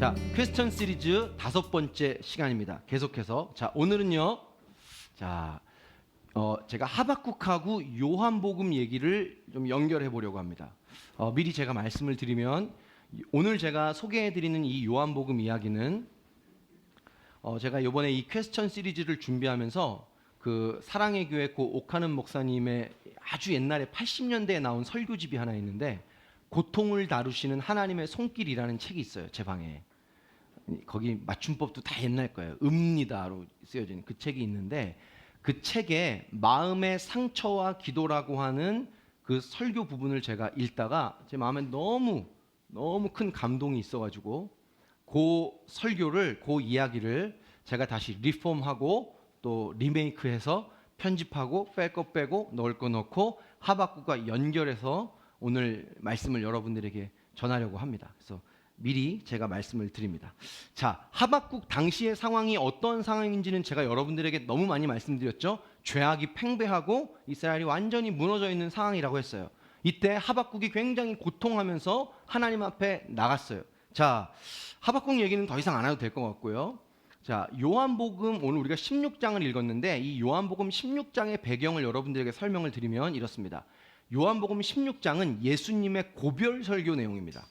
자, 퀘스천 시리즈 5번째 시간입니다. 계속해서 오늘은요. 제가 하박국하고 요한복음 얘기를 좀 연결해 보려고 합니다. 미리 제가 말씀을 드리면 오늘 제가 소개해 드리는 이 요한복음 이야기는 제가 이번에 이 퀘스천 시리즈를 준비하면서 그 사랑의 교회 고 옥하는 목사님의 아주 옛날에 80년대에 나온 설교집이 하나 있는데 고통을 다루시는 하나님의 손길이라는 책이 있어요. 제 방에. 거기 맞춤법도 다 옛날 거예요. 읍니다로 쓰여진 그 책이 있는데 그 책에 마음의 상처와 기도라고 하는 그 설교 부분을 제가 읽다가 제 마음에 너무 큰 감동이 있어가지고 그 설교를, 그 이야기를 제가 다시 리폼하고 또 리메이크해서 편집하고 뺄 거 빼고 넣을 거 넣고 하박국과 연결해서 오늘 말씀을 여러분들에게 전하려고 합니다. 그래서 미리 제가 말씀을 드립니다. 자, 하박국 당시의 상황이 어떤 상황인지는 제가 여러분들에게 너무 많이 말씀드렸죠. 죄악이 팽배하고 이스라엘이 완전히 무너져 있는 상황이라고 했어요. 이때 하박국이 굉장히 고통하면서 하나님 앞에 나갔어요. 자, 하박국 얘기는 더 이상 안 해도 될 것 같고요. 자, 요한복음 오늘 우리가 16장을 읽었는데 이 요한복음 16장의 배경을 여러분들에게 설명을 드리면 이렇습니다. 요한복음 16장은 예수님의 고별 설교 내용입니다.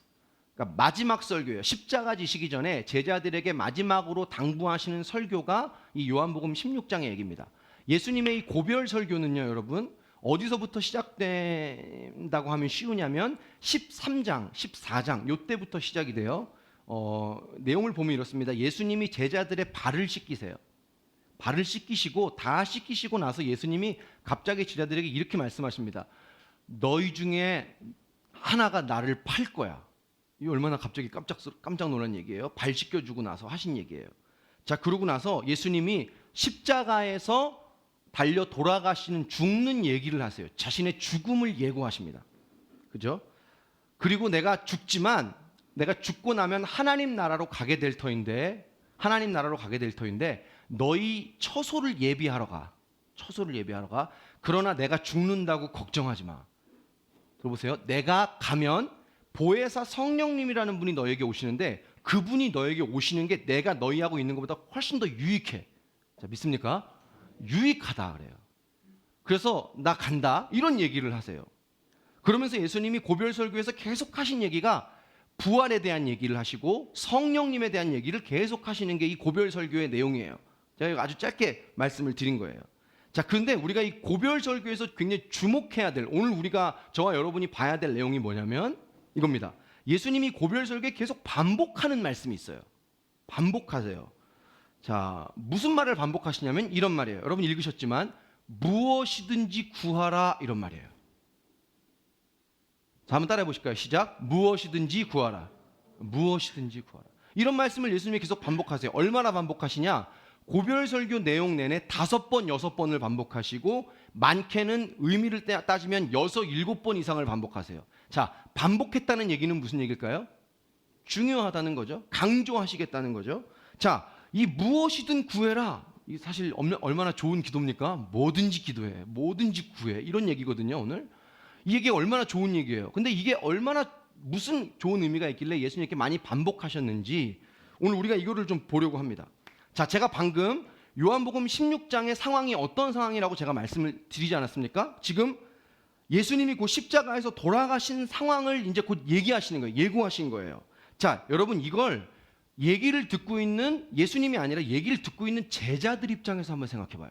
그러니까 마지막 설교예요. 십자가 지시기 전에 제자들에게 마지막으로 당부하시는 설교가 이 요한복음 16장의 얘기입니다. 예수님의 이 고별 설교는요, 여러분, 어디서부터 시작된다고 하면 쉬우냐면 13장, 14장 요때부터 시작이 돼요. 내용을 보면 이렇습니다. 예수님이 제자들의 발을 씻기세요. 발을 씻기시고 다 씻기시고 나서 예수님이 갑자기 제자들에게 이렇게 말씀하십니다. 너희 중에 하나가 나를 팔 거야. 이 얼마나 갑자기 깜짝 놀란 얘기예요. 발 씻겨주고 나서 하신 얘기예요. 자, 그러고 나서 예수님이 십자가에서 달려 돌아가시는 죽는 얘기를 하세요. 자신의 죽음을 예고하십니다. 그죠? 그리고 내가 죽지만 내가 죽고 나면 하나님 나라로 가게 될 터인데 너희 처소를 예비하러 가. 그러나 내가 죽는다고 걱정하지 마. 들어보세요. 내가 가면 보혜사 성령님이라는 분이 너에게 오시는데 그분이 너에게 오시는 게 내가 너희하고 있는 것보다 훨씬 더 유익해. 자, 믿습니까? 유익하다 그래요. 그래서 나 간다 이런 얘기를 하세요. 그러면서 예수님이 고별 설교에서 계속 하신 얘기가 부활에 대한 얘기를 하시고 성령님에 대한 얘기를 계속 하시는 게 이 고별 설교의 내용이에요. 제가 아주 짧게 말씀을 드린 거예요. 자, 그런데 우리가 이 고별 설교에서 굉장히 주목해야 될, 오늘 우리가 저와 여러분이 봐야 될 내용이 뭐냐면 이겁니다. 예수님이 고별 설교에 계속 반복하는 말씀이 있어요. 반복하세요. 자, 무슨 말을 반복하시냐면 이런 말이에요. 여러분 읽으셨지만 무엇이든지 구하라 이런 말이에요. 자, 한번 따라해 보실까요? 시작. 무엇이든지 구하라. 무엇이든지 구하라. 이런 말씀을 예수님이 계속 반복하세요. 얼마나 반복하시냐? 고별 설교 내용 내내 5번, 6번을 반복하시고 많게는 의미를 따지면 6, 7번 이상을 반복하세요. 자, 반복했다는 얘기는 무슨 얘기일까요? 중요하다는 거죠. 강조하시겠다는 거죠. 자, 이 무엇이든 구해라. 이 사실 얼마나 좋은 기도입니까? 뭐든지 기도해. 뭐든지 구해. 이런 얘기거든요, 오늘. 이 얘기가 얼마나 좋은 얘기예요. 근데 이게 얼마나 무슨 좋은 의미가 있길래 예수님 이렇게 많이 반복하셨는지 오늘 우리가 이거를 좀 보려고 합니다. 자, 제가 방금 요한복음 16장의 상황이 어떤 상황이라고 제가 말씀을 드리지 않았습니까? 지금 예수님이 그 십자가에서 돌아가신 상황을 이제 곧 얘기하시는 거예요. 예고하신 거예요. 자, 여러분 이걸 얘기를 듣고 있는 예수님이 아니라 얘기를 듣고 있는 제자들 입장에서 한번 생각해 봐요.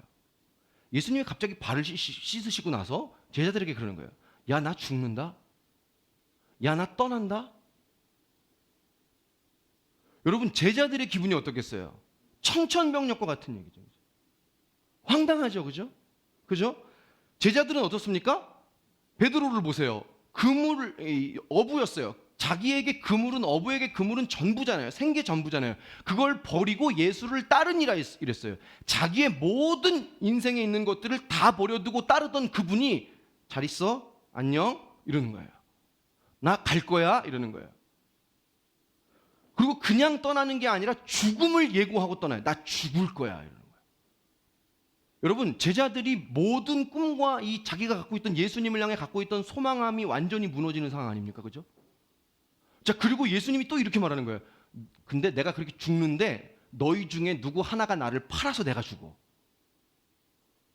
예수님이 갑자기 발을 씻으시고 나서 제자들에게 그러는 거예요. 야, 나 죽는다? 야, 나 떠난다? 여러분 제자들의 기분이 어떻겠어요? 청천벽력과 같은 얘기죠. 황당하죠, 그죠? 제자들은 어떻습니까? 베드로를 보세요. 어부였어요. 자기에게 그물은, 어부에게 그물은 전부잖아요. 생계 전부잖아요. 그걸 버리고 예수를 따르니라 이랬어요. 자기의 모든 인생에 있는 것들을 다 버려두고 따르던 그분이 잘 있어? 안녕? 이러는 거예요. 나 갈 거야? 이러는 거예요. 그리고 그냥 떠나는 게 아니라 죽음을 예고하고 떠나요. 나 죽을 거야. 이러는 거예요. 여러분, 제자들이 모든 꿈과 이 자기가 갖고 있던 예수님을 향해 갖고 있던 소망함이 완전히 무너지는 상황 아닙니까? 그죠? 자, 그리고 예수님이 또 이렇게 말하는 거예요. 근데 내가 그렇게 죽는데 너희 중에 누구 하나가 나를 팔아서 내가 죽어.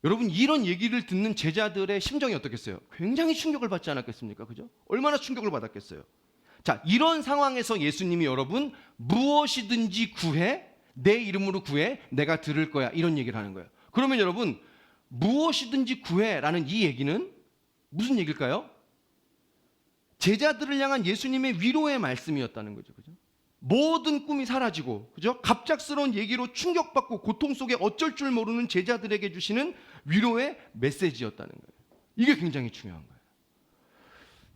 여러분, 이런 얘기를 듣는 제자들의 심정이 어떻겠어요? 굉장히 충격을 받지 않았겠습니까? 그죠? 얼마나 충격을 받았겠어요? 자, 이런 상황에서 예수님이 여러분 무엇이든지 구해, 내 이름으로 구해, 내가 들을 거야, 이런 얘기를 하는 거예요. 그러면 여러분, 무엇이든지 구해라는 이 얘기는 무슨 얘기일까요? 제자들을 향한 예수님의 위로의 말씀이었다는 거죠. 그죠? 모든 꿈이 사라지고, 그죠? 갑작스러운 얘기로 충격받고 고통 속에 어쩔 줄 모르는 제자들에게 주시는 위로의 메시지였다는 거예요. 이게 굉장히 중요한 거예요.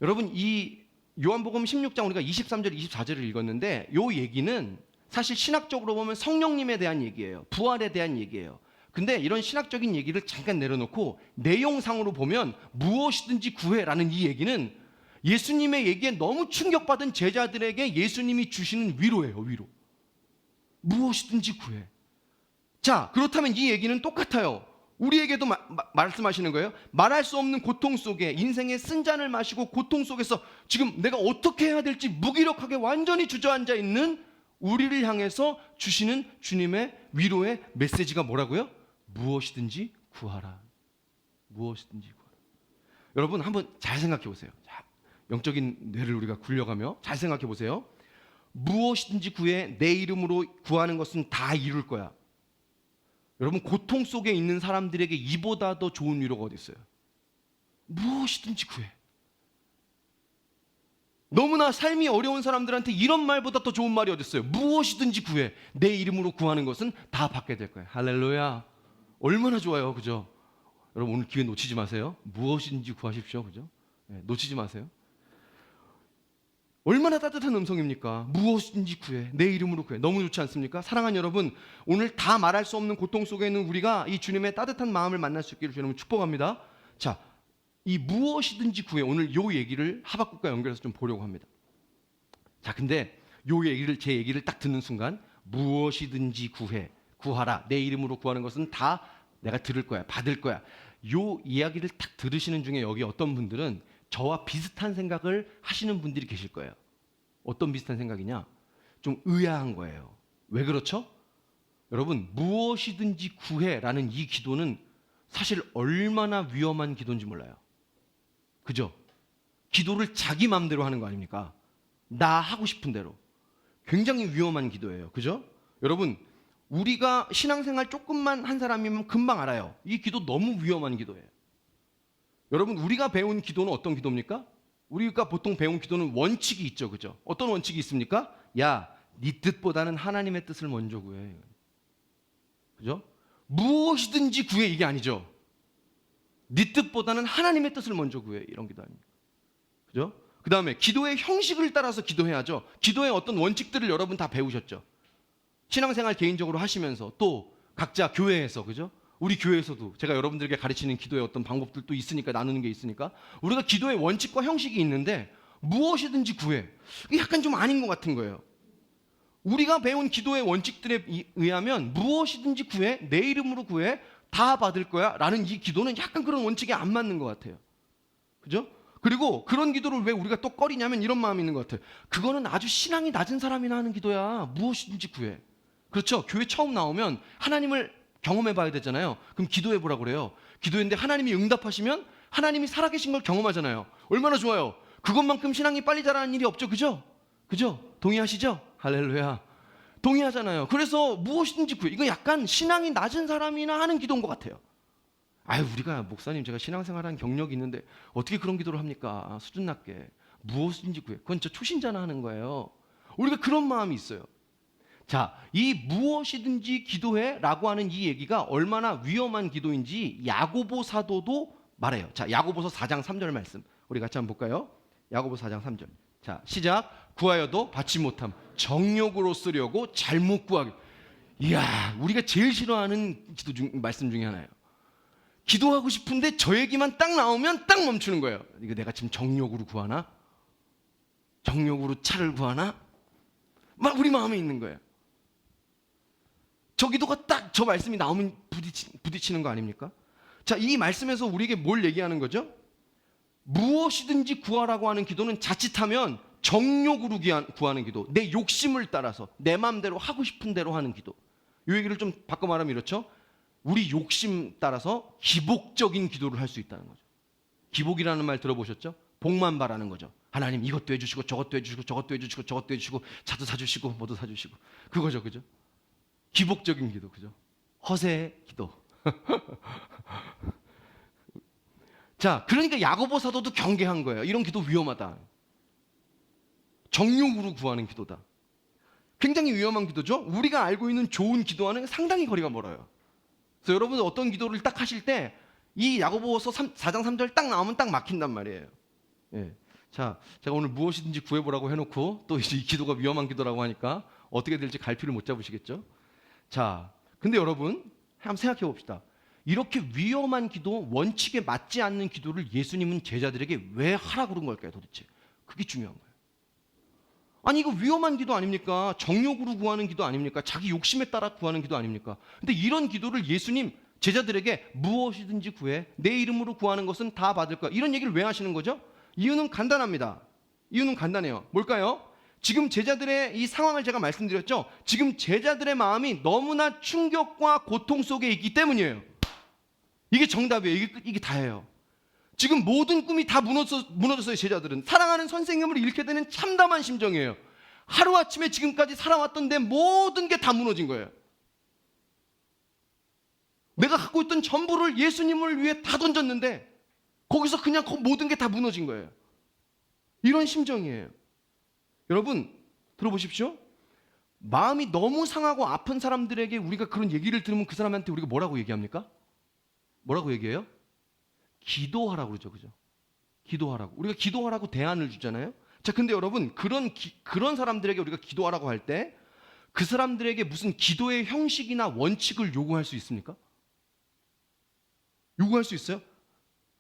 여러분, 이 요한복음 16장 우리가 23절, 24절을 읽었는데 이 얘기는 사실 신학적으로 보면 성령님에 대한 얘기예요. 부활에 대한 얘기예요. 근데 이런 신학적인 얘기를 잠깐 내려놓고 내용상으로 보면 무엇이든지 구해라는 이 얘기는 예수님의 얘기에 너무 충격받은 제자들에게 예수님이 주시는 위로예요. 위로. 무엇이든지 구해. 자, 그렇다면 이 얘기는 똑같아요. 우리에게도 말씀하시는 거예요. 말할 수 없는 고통 속에 인생의 쓴잔을 마시고 고통 속에서 지금 내가 어떻게 해야 될지 무기력하게 완전히 주저앉아 있는 우리를 향해서 주시는 주님의 위로의 메시지가 뭐라고요? 무엇이든지 구하라. 무엇이든지 구하라. 여러분, 한번 잘 생각해 보세요. 자, 영적인 뇌를 우리가 굴려가며 잘 생각해 보세요. 무엇이든지 구해, 내 이름으로 구하는 것은 다 이룰 거야. 여러분, 고통 속에 있는 사람들에게 이보다 더 좋은 위로가 어디 있어요? 무엇이든지 구해. 너무나 삶이 어려운 사람들한테 이런 말보다 더 좋은 말이 어디 있어요? 무엇이든지 구해. 내 이름으로 구하는 것은 다 받게 될 거예요. 할렐루야. 얼마나 좋아요. 그죠? 여러분, 오늘 기회 놓치지 마세요. 무엇이든지 구하십시오. 그죠? 네, 놓치지 마세요. 얼마나 따뜻한 음성입니까? 무엇이든지 구해. 내 이름으로 구해. 너무 좋지 않습니까? 사랑하는 여러분, 오늘 다 말할 수 없는 고통 속에 있는 우리가 이 주님의 따뜻한 마음을 만날 수 있기를 주님을 축복합니다. 자, 이 무엇이든지 구해. 오늘 요 얘기를 하박국과 연결해서 좀 보려고 합니다. 자, 근데 요 얘기를, 제 얘기를 딱 듣는 순간 무엇이든지 구해. 구하라. 내 이름으로 구하는 것은 다 내가 들을 거야. 받을 거야. 요 이야기를 딱 들으시는 중에 여기 어떤 분들은 저와 비슷한 생각을 하시는 분들이 계실 거예요. 어떤 비슷한 생각이냐? 좀 의아한 거예요. 왜 그렇죠? 여러분, 무엇이든지 구해라는 이 기도는 사실 얼마나 위험한 기도인지 몰라요. 그죠? 기도를 자기 마음대로 하는 거 아닙니까? 나 하고 싶은 대로. 굉장히 위험한 기도예요. 그죠? 여러분, 우리가 신앙생활 조금만 한 사람이면 금방 알아요. 이 기도 너무 위험한 기도예요. 여러분, 우리가 배운 기도는 어떤 기도입니까? 우리가 보통 배운 기도는 원칙이 있죠. 그죠? 어떤 원칙이 있습니까? 야, 네 뜻보다는 하나님의 뜻을 먼저 구해. 그죠? 무엇이든지 구해, 이게 아니죠. 네 뜻보다는 하나님의 뜻을 먼저 구해. 이런 기도 아닙니까? 그죠? 그 다음에 기도의 형식을 따라서 기도해야죠. 기도의 어떤 원칙들을 여러분 다 배우셨죠. 신앙생활 개인적으로 하시면서 또 각자 교회에서, 그죠? 우리 교회에서도 제가 여러분들에게 가르치는 기도의 어떤 방법들도 있으니까, 나누는 게 있으니까 우리가 기도의 원칙과 형식이 있는데 무엇이든지 구해. 이게 약간 좀 아닌 것 같은 거예요. 우리가 배운 기도의 원칙들에 의하면 무엇이든지 구해, 내 이름으로 구해, 다 받을 거야 라는 이 기도는 약간 그런 원칙에 안 맞는 것 같아요. 그죠? 그리고 그런 기도를 왜 우리가 또 꺼리냐면 이런 마음이 있는 것 같아요. 그거는 아주 신앙이 낮은 사람이나 하는 기도야. 무엇이든지 구해. 그렇죠? 교회 처음 나오면 하나님을 경험해 봐야 되잖아요. 그럼 기도해 보라고 그래요. 기도했는데 하나님이 응답하시면 하나님이 살아계신 걸 경험하잖아요. 얼마나 좋아요. 그것만큼 신앙이 빨리 자라는 일이 없죠. 그죠? 그죠? 동의하시죠? 할렐루야. 동의하잖아요. 그래서 무엇이든지 구해. 이거 약간 신앙이 낮은 사람이나 하는 기도인 것 같아요. 아유, 우리가 목사님, 제가 신앙생활한 경력이 있는데 어떻게 그런 기도를 합니까? 수준 낮게. 무엇이든지 구해. 그건 저 초신자나 하는 거예요. 우리가 그런 마음이 있어요. 자, 이 무엇이든지 기도해라고 하는 이 얘기가 얼마나 위험한 기도인지 야고보 사도도 말해요. 자, 야고보서 4장 3절 말씀 우리 같이 한번 볼까요? 야고보서 4장 3절. 자, 시작. 구하여도 받지 못함. 정욕으로 쓰려고 잘못 구하기. 이야, 우리가 제일 싫어하는 말씀 중에 하나예요. 기도하고 싶은데 저 얘기만 딱 나오면 딱 멈추는 거예요. 이거 내가 지금 정욕으로 구하나? 정욕으로 차를 구하나? 막 우리 마음에 있는 거예요. 저 기도가 딱 저 말씀이 나오면 부딪히는 거 아닙니까? 자, 이 말씀에서 우리에게 뭘 얘기하는 거죠? 무엇이든지 구하라고 하는 기도는 자칫하면 정욕으로 구하는 기도, 내 욕심을 따라서 내 마음대로 하고 싶은 대로 하는 기도. 이 얘기를 좀 바꿔 말하면 이렇죠. 우리 욕심 따라서 기복적인 기도를 할 수 있다는 거죠. 기복이라는 말 들어보셨죠? 복만 바라는 거죠. 하나님 이것도 해주시고 저것도 해주시고 저것도 해주시고 저것도 해주시고 차도 사주시고 뭐도 사주시고 그거죠, 그죠? 기복적인 기도, 그죠? 허세의 기도. 자, 그러니까 야고보 사도도 경계한 거예요. 이런 기도 위험하다. 정욕으로 구하는 기도다. 굉장히 위험한 기도죠. 우리가 알고 있는 좋은 기도와는 상당히 거리가 멀어요. 그래서 여러분 어떤 기도를 딱 하실 때 이 야고보서 4장 3절 딱 나오면 딱 막힌단 말이에요. 예. 자, 제가 오늘 무엇이든지 구해보라고 해놓고 또 이제 이 기도가 위험한 기도라고 하니까 어떻게 될지 갈피를 못 잡으시겠죠? 자, 근데 여러분 한번 생각해 봅시다. 이렇게 위험한 기도, 원칙에 맞지 않는 기도를 예수님은 제자들에게 왜 하라 그런 걸까요, 도대체? 그게 중요한 거예요. 아니 이거 위험한 기도 아닙니까? 정욕으로 구하는 기도 아닙니까? 자기 욕심에 따라 구하는 기도 아닙니까? 근데 이런 기도를 예수님 제자들에게 무엇이든지 구해 내 이름으로 구하는 것은 다 받을 거야, 이런 얘기를 왜 하시는 거죠? 이유는 간단합니다. 이유는 간단해요. 뭘까요? 지금 제자들의 이 상황을 제가 말씀드렸죠. 지금 제자들의 마음이 너무나 충격과 고통 속에 있기 때문이에요. 이게 정답이에요. 이게 다예요. 지금 모든 꿈이 다 무너졌어요. 제자들은 사랑하는 선생님을 잃게 되는 참담한 심정이에요. 하루아침에 지금까지 살아왔던 내 모든 게 다 무너진 거예요. 내가 갖고 있던 전부를 예수님을 위해 다 던졌는데 거기서 그냥 모든 게 다 무너진 거예요. 이런 심정이에요. 여러분 들어보십시오. 마음이 너무 상하고 아픈 사람들에게 우리가 그런 얘기를 들으면 그 사람한테 우리가 뭐라고 얘기합니까? 뭐라고 얘기해요? 기도하라고 그러죠, 그죠? 기도하라고. 우리가 기도하라고 대안을 주잖아요. 자, 근데 여러분 그런 사람들에게 우리가 기도하라고 할 때 그 사람들에게 무슨 기도의 형식이나 원칙을 요구할 수 있습니까? 요구할 수 있어요?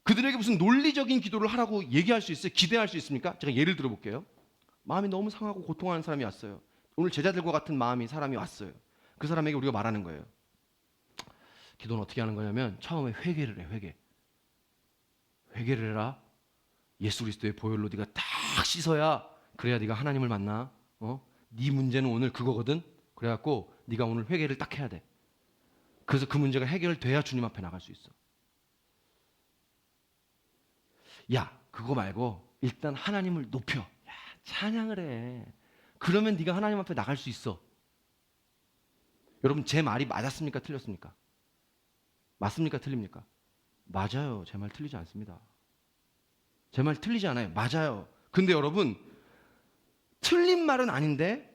그들에게 무슨 논리적인 기도를 하라고 얘기할 수 있어요? 기대할 수 있습니까? 제가 예를 들어볼게요. 마음이 너무 상하고 고통하는 사람이 왔어요. 오늘 제자들과 같은 마음이 사람이 왔어요. 그 사람에게 우리가 말하는 거예요. 기도는 어떻게 하는 거냐면 처음에 회개를 해. 회개를 해라. 예수 그리스도의 보혈로 네가 딱 씻어야 그래야 네가 하나님을 만나. 네 문제는 오늘 그거거든. 그래갖고 네가 오늘 회개를 딱 해야 돼. 그래서 그 문제가 해결돼야 주님 앞에 나갈 수 있어. 야, 그거 말고 일단 하나님을 높여. 야, 찬양을 해. 그러면 네가 하나님 앞에 나갈 수 있어. 여러분 제 말이 맞았습니까? 틀렸습니까? 맞습니까? 틀립니까? 맞아요. 제 말 틀리지 않습니다. 제 말 틀리지 않아요. 맞아요. 근데 여러분 틀린 말은 아닌데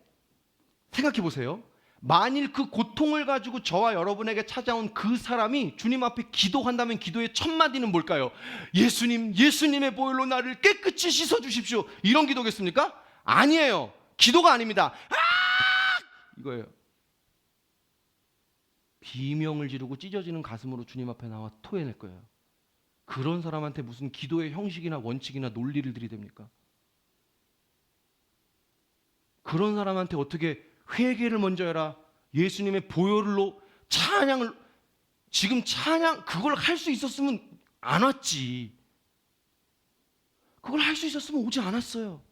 생각해 보세요. 만일 그 고통을 가지고 저와 여러분에게 찾아온 그 사람이 주님 앞에 기도한다면 기도의 첫 마디는 뭘까요? 예수님, 예수님의 보혈로 나를 깨끗이 씻어 주십시오. 이런 기도겠습니까? 아니에요. 기도가 아닙니다. 이거예요. 비명을 지르고 찢어지는 가슴으로 주님 앞에 나와 토해낼 거예요. 그런 사람한테 무슨 기도의 형식이나 원칙이나 논리를 들이댑니까? 그런 사람한테 어떻게 회개를 먼저 해라, 예수님의 보혈로 찬양을, 지금 찬양 그걸 할 수 있었으면 안 왔지. 그걸 할 수 있었으면 오지 않았어요.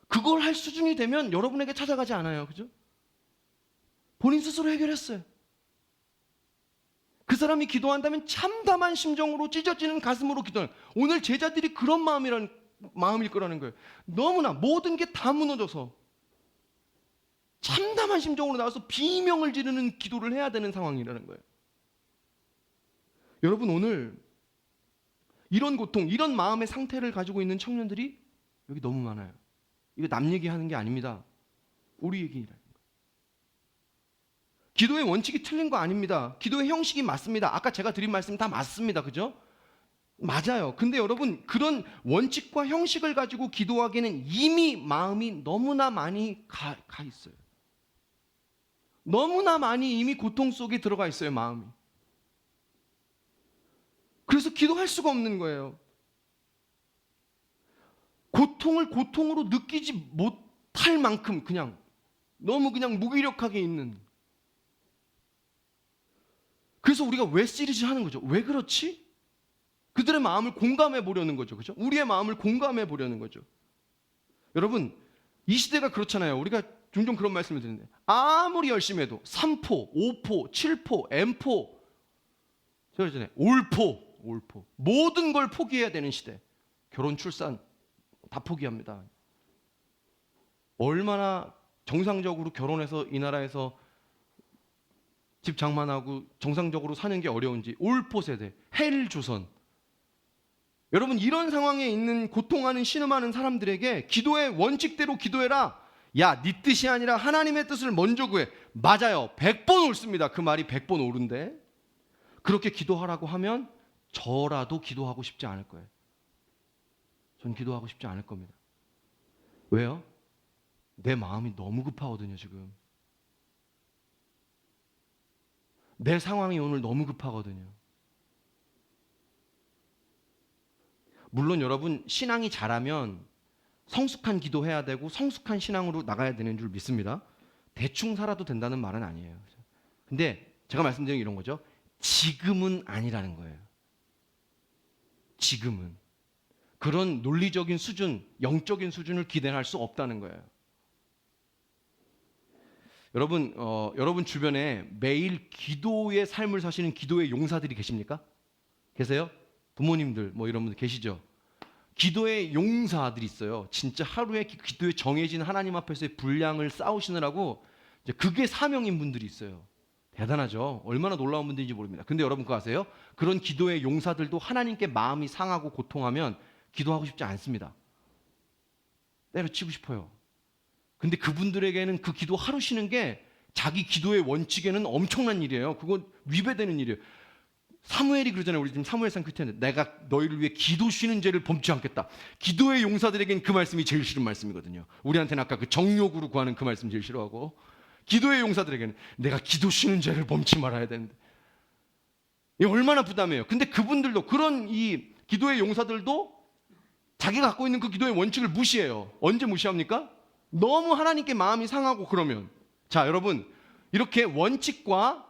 그걸 할 수준이 되면 여러분에게 찾아가지 않아요. 그죠? 본인 스스로 해결했어요. 그 사람이 기도한다면 참담한 심정으로 찢어지는 가슴으로 기도해요. 오늘 제자들이 그런 마음일 거라는 거예요. 너무나 모든 게 다 무너져서 참담한 심정으로 나와서 비명을 지르는 기도를 해야 되는 상황이라는 거예요. 여러분 오늘 이런 고통, 이런 마음의 상태를 가지고 있는 청년들이 여기 너무 많아요. 이거 남 얘기하는 게 아닙니다. 우리 얘기라는 거예요. 기도의 원칙이 틀린 거 아닙니다. 기도의 형식이 맞습니다. 아까 제가 드린 말씀 다 맞습니다. 그죠? 맞아요. 근데 여러분 그런 원칙과 형식을 가지고 기도하기에는 이미 마음이 너무나 많이 가 있어요. 너무나 많이 이미 고통 속에 들어가 있어요. 마음이. 그래서 기도할 수가 없는 거예요. 고통을 고통으로 느끼지 못할 만큼 너무 무기력하게 있는. 그래서 우리가 왜 시리즈 하는 거죠? 왜 그렇지? 그들의 마음을 공감해 보려는 거죠. 그죠? 우리의 마음을 공감해 보려는 거죠. 여러분, 이 시대가 그렇잖아요. 우리가 종종 그런 말씀을 드리는데 아무리 열심히 해도 3포, 5포, 7포, M포, 제가 전에 올포 모든 걸 포기해야 되는 시대. 결혼, 출산 다 포기합니다. 얼마나 정상적으로 결혼해서 이 나라에서 집 장만하고 정상적으로 사는 게 어려운지. 올포 세대, 헬조선. 여러분, 이런 상황에 있는 고통하는 신음하는 사람들에게 기도의 원칙대로 기도해라. 야, 네 뜻이 아니라 하나님의 뜻을 먼저 구해. 맞아요. 100번 옳습니다. 그 말이 100번 옳은데 그렇게 기도하라고 하면 저라도 기도하고 싶지 않을 거예요. 전 기도하고 싶지 않을 겁니다. 왜요? 내 마음이 너무 급하거든요, 지금. 내 상황이 오늘 너무 급하거든요. 물론 여러분, 신앙이 자라면 성숙한 기도해야 되고 성숙한 신앙으로 나가야 되는 줄 믿습니다. 대충 살아도 된다는 말은 아니에요. 근데 제가 말씀드린 이런 거죠. 지금은 아니라는 거예요. 지금은. 그런 논리적인 수준, 영적인 수준을 기대할 수 없다는 거예요. 여러분 주변에 매일 기도의 삶을 사시는 기도의 용사들이 계십니까? 계세요? 부모님들 뭐 이런 분들 계시죠? 기도의 용사들이 있어요. 진짜 하루에 기도에 정해진 하나님 앞에서의 분량을 쌓으시느라고 이제 그게 사명인 분들이 있어요. 대단하죠? 얼마나 놀라운 분들인지 모릅니다. 근데 여러분 그거 아세요? 그런 기도의 용사들도 하나님께 마음이 상하고 고통하면 기도하고 싶지 않습니다. 때려치고 싶어요. 근데 그분들에게는 그 기도 하루 쉬는 게 자기 기도의 원칙에는 엄청난 일이에요. 그건 위배되는 일이에요. 사무엘이 그러잖아요. 우리 지금 사무엘상 큐티인데 내가 너희를 위해 기도 쉬는 죄를 범치 않겠다. 기도의 용사들에겐 그 말씀이 제일 싫은 말씀이거든요. 우리한테는 아까 그 정욕으로 구하는 그 말씀 제일 싫어하고, 기도의 용사들에게는 내가 기도 쉬는 죄를 범치 말아야 되는데 이게 얼마나 부담해요. 근데 그분들도, 그런 이 기도의 용사들도 자기가 갖고 있는 그 기도의 원칙을 무시해요. 언제 무시합니까? 너무 하나님께 마음이 상하고 그러면. 자, 여러분, 이렇게 원칙과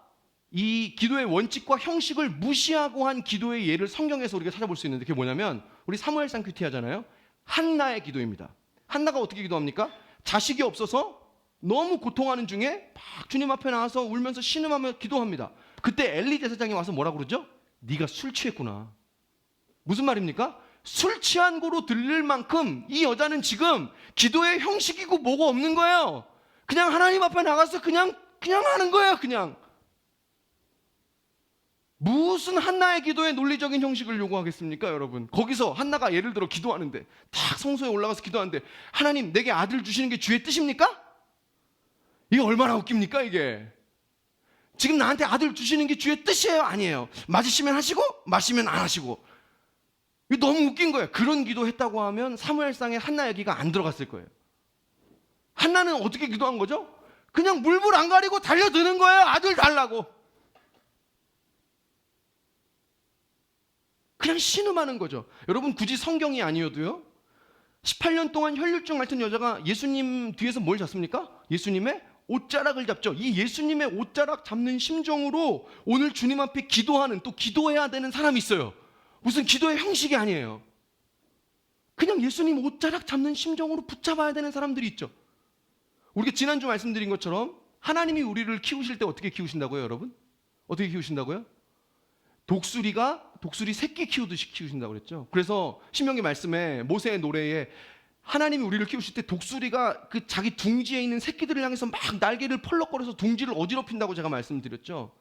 이 기도의 원칙과 형식을 무시하고 한 기도의 예를 성경에서 우리가 찾아볼 수 있는데, 그게 뭐냐면 우리 사무엘상 큐티 하잖아요. 한나의 기도입니다. 한나가 어떻게 기도합니까? 자식이 없어서 너무 고통하는 중에 막 주님 앞에 나와서 울면서 신음하며 기도합니다. 그때 엘리 제사장이 와서 뭐라고 그러죠? 네가 술 취했구나. 무슨 말입니까? 술 취한 거로 들릴 만큼 이 여자는 지금 기도의 형식이고 뭐고 없는 거예요. 그냥 하나님 앞에 나가서 그냥 하는 거예요. 그냥. 무슨 한나의 기도의 논리적인 형식을 요구하겠습니까, 여러분? 거기서 한나가 예를 들어 기도하는데, 딱 성소에 올라가서 기도하는데, 하나님 내게 아들 주시는 게 주의 뜻입니까? 이게 얼마나 웃깁니까, 이게? 지금 나한테 아들 주시는 게 주의 뜻이에요, 아니에요? 맞으시면 하시고 마시면 안 하시고. 이게 너무 웃긴 거예요. 그런 기도했다고 하면 사무엘상에 한나 얘기가 안 들어갔을 거예요. 한나는 어떻게 기도한 거죠? 그냥 물불 안 가리고 달려드는 거예요. 아들 달라고. 그냥 신음하는 거죠. 여러분, 굳이 성경이 아니어도요, 18년 동안 혈류증 앓던 여자가 예수님 뒤에서 뭘 잡습니까? 예수님의 옷자락을 잡죠. 이 예수님의 옷자락 잡는 심정으로 오늘 주님 앞에 기도하는, 또 기도해야 되는 사람이 있어요. 무슨 기도의 형식이 아니에요. 그냥 예수님 옷자락 잡는 심정으로 붙잡아야 되는 사람들이 있죠. 우리가 지난주 말씀드린 것처럼 하나님이 우리를 키우실 때 어떻게 키우신다고요, 여러분? 어떻게 키우신다고요? 독수리 새끼 키우듯이 키우신다고 그랬죠. 그래서 신명기 말씀에, 모세의 노래에 하나님이 우리를 키우실 때 독수리가 그 자기 둥지에 있는 새끼들을 향해서 막 날개를 펄럭거려서 둥지를 어지럽힌다고 제가 말씀드렸죠.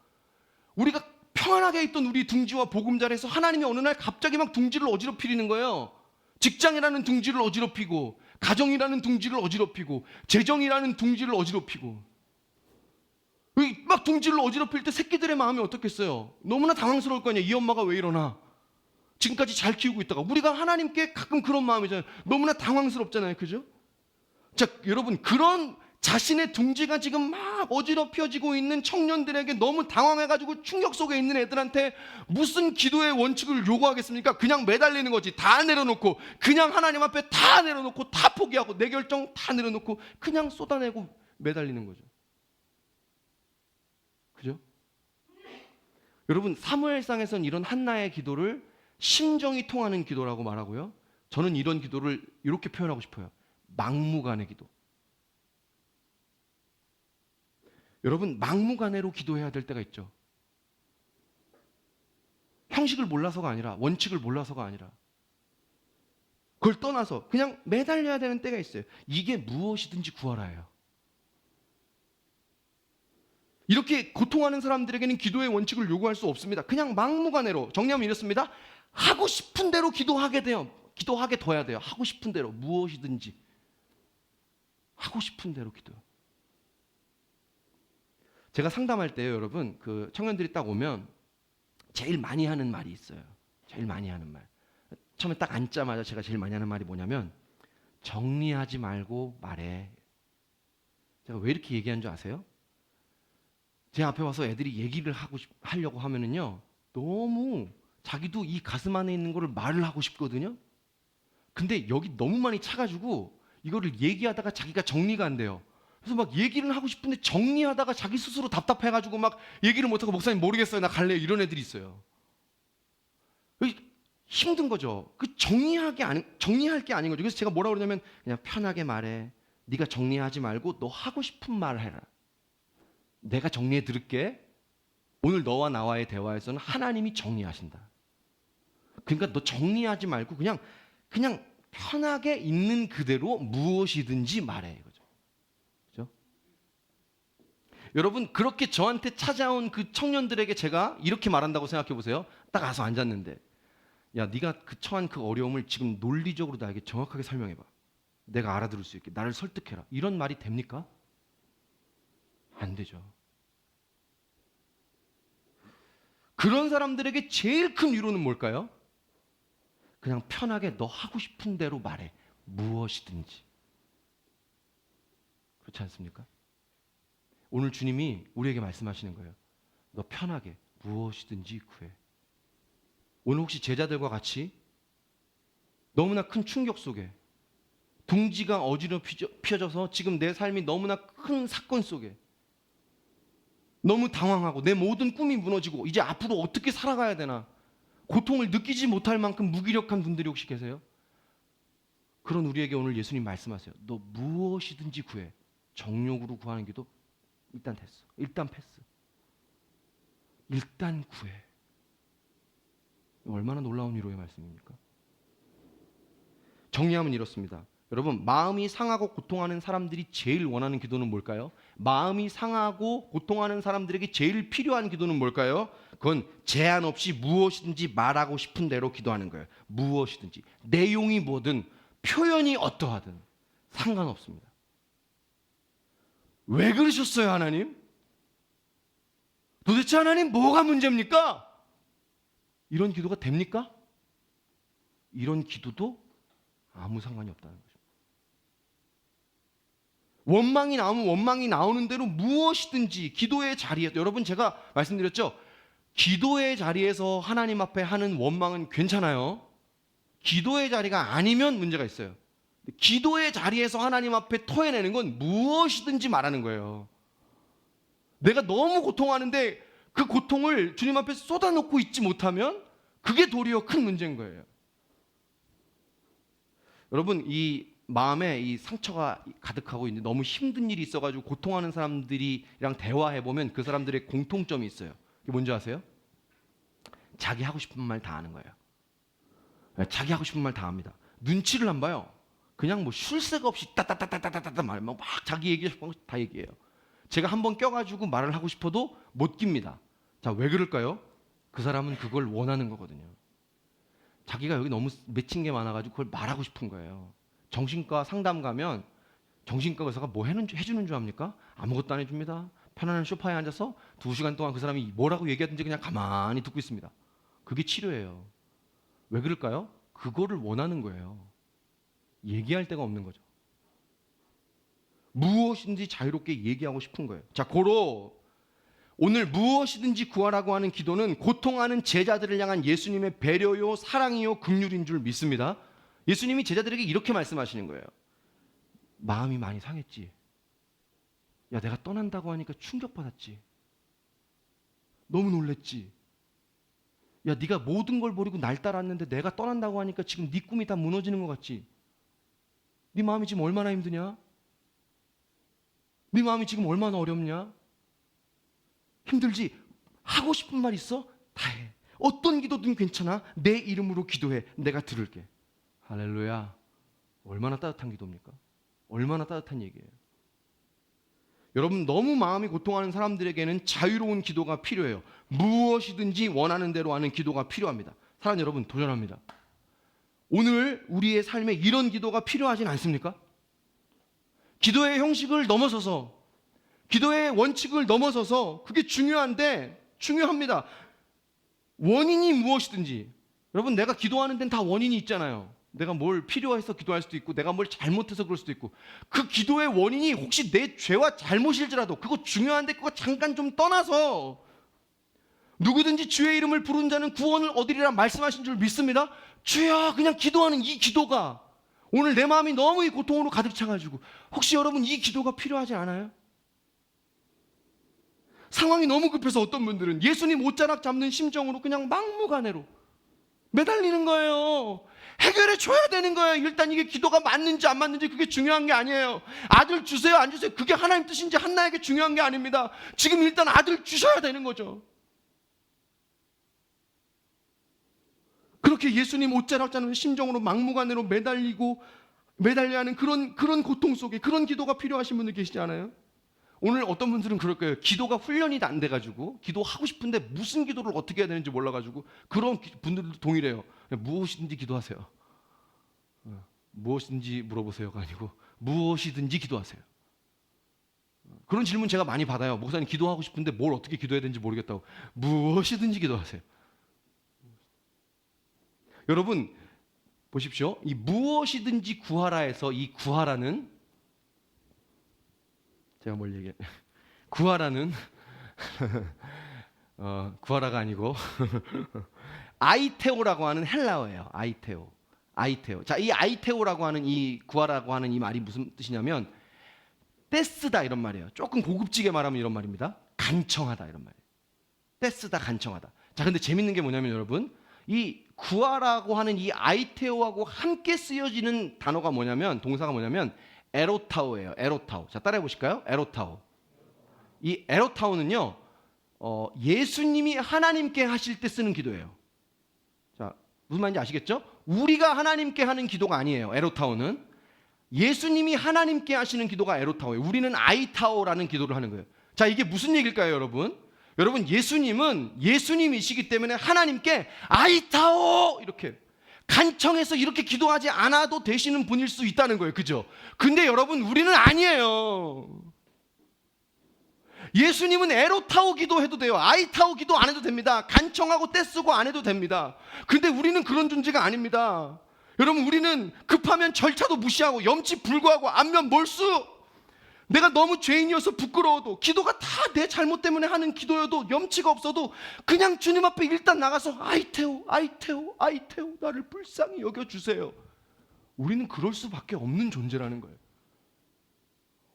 우리가 평안하게 있던 우리 둥지와 보금자리에서 하나님이 어느 날 갑자기 막 둥지를 어지럽히는 거예요. 직장이라는 둥지를 어지럽히고, 가정이라는 둥지를 어지럽히고, 재정이라는 둥지를 어지럽히고. 막 둥지를 어지럽힐 때 새끼들의 마음이 어떻겠어요? 너무나 당황스러울 거 아니에요. 이 엄마가 왜 이러나? 지금까지 잘 키우고 있다가. 우리가 하나님께 가끔 그런 마음이잖아요. 너무나 당황스럽잖아요. 그죠? 자, 여러분, 그런 자신의 둥지가 지금 막 어지럽혀지고 있는 청년들에게 너무 당황해가지고 충격 속에 있는 애들한테 무슨 기도의 원칙을 요구하겠습니까? 그냥 매달리는 거지. 다 내려놓고, 그냥 하나님 앞에 다 내려놓고, 다 포기하고, 내 결정 다 내려놓고 그냥 쏟아내고 매달리는 거죠. 그죠? 여러분, 사무엘상에서는 이런 한나의 기도를 심정이 통하는 기도라고 말하고요, 저는 이런 기도를 이렇게 표현하고 싶어요. 막무가내 기도. 여러분, 막무가내로 기도해야 될 때가 있죠. 형식을 몰라서가 아니라, 원칙을 몰라서가 아니라, 그걸 떠나서 그냥 매달려야 되는 때가 있어요. 이게 무엇이든지 구하라예요. 이렇게 고통하는 사람들에게는 기도의 원칙을 요구할 수 없습니다. 그냥 막무가내로, 정리하면 이렇습니다. 하고 싶은 대로 기도하게 돼요. 기도하게 둬야 돼요. 하고 싶은 대로, 무엇이든지 하고 싶은 대로 기도. 제가 상담할 때요, 여러분, 그 청년들이 딱 오면 제일 많이 하는 말이 있어요. 제일 많이 하는 말. 처음에 딱 앉자마자 제가 제일 많이 하는 말이 뭐냐면, 정리하지 말고 말해. 제가 왜 이렇게 얘기한 줄 아세요? 제 앞에 와서 애들이 얘기를 하려고 하면은요, 너무 자기도 이 가슴 안에 있는 거를 말을 하고 싶거든요. 근데 여기 너무 많이 차가지고 이거를 얘기하다가 자기가 정리가 안 돼요. 그래서 막 얘기를 하고 싶은데 정리하다가 자기 스스로 답답해가지고 막 얘기를 못하고, 목사님 모르겠어요, 나 갈래요, 이런 애들이 있어요. 힘든 거죠. 정리할 게 아닌 거죠. 그래서 제가 뭐라고 그러냐면, 그냥 편하게 말해. 네가 정리하지 말고 너 하고 싶은 말 해라. 내가 정리해 드릴게. 오늘 너와 나와의 대화에서는 하나님이 정리하신다. 그러니까 너 정리하지 말고 그냥 편하게 있는 그대로 무엇이든지 말해, 이거죠. 그렇죠? 여러분, 그렇게 저한테 찾아온 그 청년들에게 제가 이렇게 말한다고 생각해 보세요. 딱 가서 앉았는데, 야, 네가 처한 그 어려움을 지금 논리적으로 나에게 정확하게 설명해 봐. 내가 알아들을 수 있게 나를 설득해라. 이런 말이 됩니까? 안 되죠. 그런 사람들에게 제일 큰 위로는 뭘까요? 그냥 편하게 너 하고 싶은 대로 말해. 무엇이든지. 그렇지 않습니까? 오늘 주님이 우리에게 말씀하시는 거예요. 너 편하게 무엇이든지 구해. 오늘 혹시 제자들과 같이 너무나 큰 충격 속에, 둥지가 어지럽혀져서 지금 내 삶이 너무나 큰 사건 속에 너무 당황하고 내 모든 꿈이 무너지고 이제 앞으로 어떻게 살아가야 되나, 고통을 느끼지 못할 만큼 무기력한 분들이 혹시 계세요? 그런 우리에게 오늘 예수님 말씀하세요. 너 무엇이든지 구해. 정욕으로 구하는 기도 일단 됐어. 일단 패스. 일단 구해. 얼마나 놀라운 위로의 말씀입니까? 정리하면 이렇습니다. 여러분, 마음이 상하고 고통하는 사람들이 제일 원하는 기도는 뭘까요? 마음이 상하고 고통하는 사람들에게 제일 필요한 기도는 뭘까요? 그건 제한 없이 무엇이든지 말하고 싶은 대로 기도하는 거예요. 무엇이든지. 내용이 뭐든 표현이 어떠하든 상관없습니다. 왜 그러셨어요, 하나님? 도대체 하나님 뭐가 문제입니까? 이런 기도가 됩니까? 이런 기도도 아무 상관이 없다는 거죠. 원망이 나오면 원망이 나오는 대로 무엇이든지 기도의 자리에, 여러분 제가 말씀드렸죠? 기도의 자리에서 하나님 앞에 하는 원망은 괜찮아요. 기도의 자리가 아니면 문제가 있어요. 기도의 자리에서 하나님 앞에 토해내는 건 무엇이든지 말하는 거예요. 내가 너무 고통하는데 그 고통을 주님 앞에 쏟아놓고 있지 못하면 그게 도리어 큰 문제인 거예요. 여러분, 이 마음에 이 상처가 가득하고 있는데 너무 힘든 일이 있어가지고 고통하는 사람들이랑 대화해보면 그 사람들의 공통점이 있어요. 그게 뭔지 아세요? 자기 하고 싶은 말 다 하는 거예요. 자기 하고 싶은 말 다 합니다. 눈치를 안 봐요. 그냥 뭐 쉴 새가 없이 따따따따따따따 말, 막 자기 얘기하고 싶은 거 다 얘기해요. 제가 한번 껴가지고 말을 하고 싶어도 못 깁니다. 자, 왜 그럴까요? 그 사람은 그걸 원하는 거거든요. 자기가 여기 너무 맺힌 게 많아가지고 그걸 말하고 싶은 거예요. 정신과 상담 가면 정신과 의사가 뭐 해주는 줄 압니까? 아무것도 안 해줍니다. 편안한 소파에 앉아서 2시간 동안 그 사람이 뭐라고 얘기하든지 그냥 가만히 듣고 있습니다. 그게 치료예요. 왜 그럴까요? 그거를 원하는 거예요. 얘기할 데가 없는 거죠. 무엇인지 자유롭게 얘기하고 싶은 거예요. 자, 고로 오늘 무엇이든지 구하라고 하는 기도는 고통하는 제자들을 향한 예수님의 배려요, 사랑이요, 긍휼인 줄 믿습니다. 예수님이 제자들에게 이렇게 말씀하시는 거예요. 마음이 많이 상했지. 야, 내가 떠난다고 하니까 충격받았지. 너무 놀랬지. 야, 네가 모든 걸 버리고 날 따랐는데 내가 떠난다고 하니까 지금 네 꿈이 다 무너지는 것 같지. 네 마음이 지금 얼마나 힘드냐? 네 마음이 지금 얼마나 어렵냐? 힘들지? 하고 싶은 말 있어? 다 해. 어떤 기도든 괜찮아. 내 이름으로 기도해. 내가 들을게. 할렐루야. 얼마나 따뜻한 기도입니까? 얼마나 따뜻한 얘기예요. 여러분, 너무 마음이 고통하는 사람들에게는 자유로운 기도가 필요해요. 무엇이든지 원하는 대로 하는 기도가 필요합니다. 사랑하는 여러분, 도전합니다. 오늘 우리의 삶에 이런 기도가 필요하진 않습니까? 기도의 형식을 넘어서서, 기도의 원칙을 넘어서서, 그게 중요합니다. 원인이 무엇이든지, 여러분, 내가 기도하는 데는 다 원인이 있잖아요. 내가 뭘 필요해서 기도할 수도 있고, 내가 뭘 잘못해서 그럴 수도 있고, 그 기도의 원인이 혹시 내 죄와 잘못일지라도 그거 중요한데 그거 잠깐 좀 떠나서, 누구든지 주의 이름을 부른 자는 구원을 얻으리라 말씀하신 줄 믿습니다. 주여, 그냥 기도하는 이 기도가, 오늘 내 마음이 너무 이 고통으로 가득 차가지고, 혹시 여러분 이 기도가 필요하지 않아요? 상황이 너무 급해서 어떤 분들은 예수님 옷자락 잡는 심정으로 그냥 막무가내로 매달리는 거예요. 해결해 줘야 되는 거예요. 일단 이게 기도가 맞는지 안 맞는지 그게 중요한 게 아니에요. 아들 주세요 안 주세요 그게 하나님 뜻인지 한나에게 중요한 게 아닙니다. 지금 일단 아들 주셔야 되는 거죠. 그렇게 예수님 옷자락 잡는 심정으로 막무가내로 매달려야 하는 그런 고통 속에 그런 기도가 필요하신 분들 계시지 않아요? 오늘 어떤 분들은 그럴 거예요. 기도가 훈련이 안 돼가지고 기도하고 싶은데 무슨 기도를 어떻게 해야 되는지 몰라가지고 그런 분들도 동일해요. 무엇이든지 기도하세요. 무엇이든지 물어보세요가 아니고 무엇이든지 기도하세요. 그런 질문 제가 많이 받아요. 목사님 기도하고 싶은데 뭘 어떻게 기도해야 되는지 모르겠다고. 무엇이든지 기도하세요. 여러분 보십시오. 이 무엇이든지 구하라에서 이 구하라는, 제가 뭘 얘기해? 구하라는 구하라가 아니고 아이테오라고 하는 헬라어예요. 아이테오. 자, 이 아이테오라고 하는 이 구하라고 하는 이 말이 무슨 뜻이냐면 떼쓰다 이런 말이에요. 조금 고급지게 말하면 이런 말입니다. 간청하다 이런 말이에요. 떼쓰다, 간청하다. 자, 근데 재밌는 게 뭐냐면 여러분, 이 구하라고 하는 이 아이테오하고 함께 쓰여지는 단어가 뭐냐면, 동사가 뭐냐면 에로타오예요. 에로타오. 자, 따라해 보실까요? 에로타오. 이 에로타오는요, 예수님이 하나님께 하실 때 쓰는 기도예요. 자, 무슨 말인지 아시겠죠? 우리가 하나님께 하는 기도가 아니에요. 에로타오는 예수님이 하나님께 하시는 기도가 에로타오예요. 우리는 아이타오라는 기도를 하는 거예요. 자, 이게 무슨 얘기일까요, 여러분? 여러분, 예수님은 예수님이시기 때문에 하나님께 아이타오 이렇게 간청해서 이렇게 기도하지 않아도 되시는 분일 수 있다는 거예요. 그죠? 근데 여러분, 우리는 아니에요. 예수님은 에로타오 기도해도 돼요. 아이타오 기도 안 해도 됩니다. 간청하고 떼쓰고 안 해도 됩니다. 근데 우리는 그런 존재가 아닙니다. 여러분, 우리는 급하면 절차도 무시하고 염치 불구하고 안면 몰수, 내가 너무 죄인이어서 부끄러워도, 기도가 다 내 잘못 때문에 하는 기도여도, 염치가 없어도 그냥 주님 앞에 일단 나가서 아이테오 나를 불쌍히 여겨주세요. 우리는 그럴 수밖에 없는 존재라는 거예요.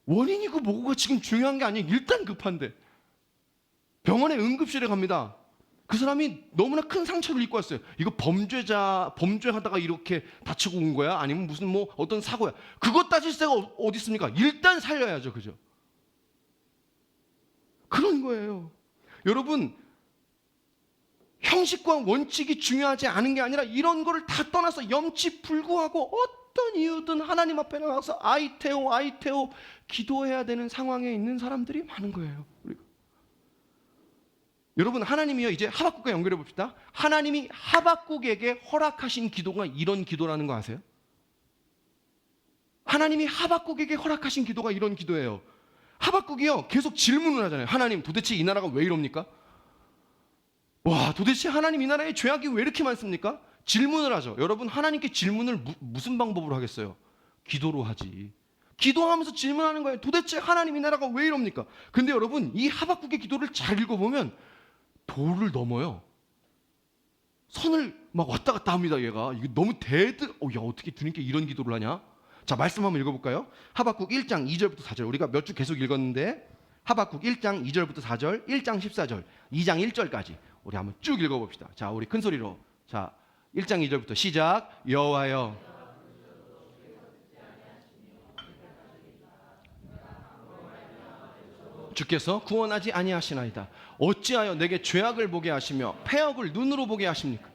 원인이고 뭐고가 지금 중요한 게 아니에요. 일단 급한데 병원에 응급실에 갑니다. 그 사람이 너무나 큰 상처를 입고 왔어요. 이거 범죄하다가 이렇게 다치고 온 거야? 아니면 무슨 뭐 어떤 사고야? 그것 따질 새가 어디 있습니까? 일단 살려야죠. 그죠? 그런 거예요. 여러분, 형식과 원칙이 중요하지 않은 게 아니라 이런 거를 다 떠나서 염치 불구하고 어떤 이유든 하나님 앞에 나가서 아이테오 기도해야 되는 상황에 있는 사람들이 많은 거예요. 여러분, 하나님이요, 이제 하박국과 연결해 봅시다. 하나님이 하박국에게 허락하신 기도가 이런 기도라는 거 아세요? 하나님이 하박국에게 허락하신 기도가 이런 기도예요. 하박국이요, 계속 질문을 하잖아요. 하나님, 도대체 이 나라가 왜 이럽니까? 와, 도대체 하나님, 이 나라에 죄악이 왜 이렇게 많습니까? 질문을 하죠. 여러분, 하나님께 질문을 무슨 방법으로 하겠어요? 기도로 하지. 기도하면서 질문하는 거예요. 도대체 하나님, 이 나라가 왜 이럽니까? 근데 여러분, 이 하박국의 기도를 잘 읽어보면 도를 넘어요. 선을 막 왔다 갔다 합니다. 얘가 이거 너무 야, 어떻게 주님께 이런 기도를 하냐? 자, 말씀 한번 읽어볼까요? 하박국 1장 2절부터 4절. 우리가 몇 주 계속 읽었는데 하박국 1장 2절부터 4절, 1장 14절, 2장 1절까지 우리 한번 쭉 읽어봅시다. 자, 우리 큰 소리로. 자, 1장 2절부터 시작. 여호와여, 주께서 구원하지 아니하시나이다. 어찌하여 내게 죄악을 보게 하시며 패역을 눈으로 보게 하십니까?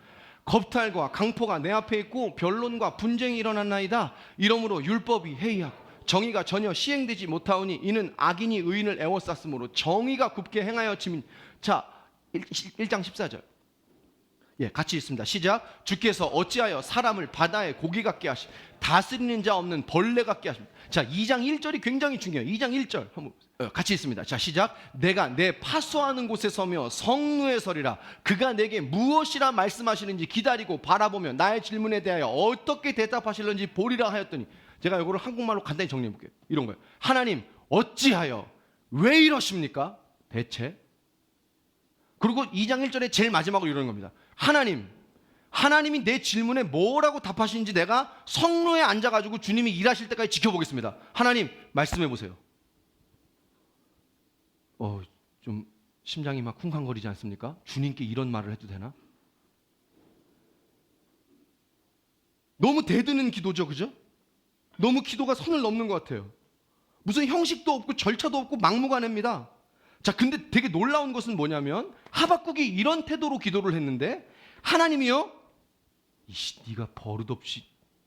겁탈과 강포가 내 앞에 있고 변론과 분쟁이 일어났나이다. 이러므로 율법이 해이하고 정의가 전혀 시행되지 못하오니 이는 악인이 의인을 애워쌌으므로 정의가 굽게 행하여 치민. 자, 1장 14절. 예, 같이 있습니다. 시작. 주께서 어찌하여 사람을 바다의 고기 같게 하시 다스리는 자 없는 벌레 같게 하십니까? 자, 2장 1절이 굉장히 중요해요. 2장 1절 한번 같이 있습니다. 자, 시작. 내가 내 파수하는 곳에 서며 성루에 서리라. 그가 내게 무엇이라 말씀하시는지 기다리고 바라보며 나의 질문에 대하여 어떻게 대답하실는지 보리라 하였더니, 제가 이거를 한국말로 간단히 정리해 볼게요. 이런 거예요. 하나님, 어찌하여 왜 이러십니까? 대체. 그리고 2장 1절에 제일 마지막으로 이러는 겁니다. 하나님이 내 질문에 뭐라고 답하시는지 내가 성로에 앉아가지고 주님이 일하실 때까지 지켜보겠습니다. 하나님, 말씀해 보세요. 좀 심장이 막 쿵쾅거리지 않습니까? 주님께 이런 말을 해도 되나? 너무 대드는 기도죠, 그죠? 너무 기도가 선을 넘는 것 같아요. 무슨 형식도 없고 절차도 없고 막무가내입니다. 자, 근데 되게 놀라운 것은 뭐냐면 하박국이 이런 태도로 기도를 했는데 하나님이요, 네가 버릇없이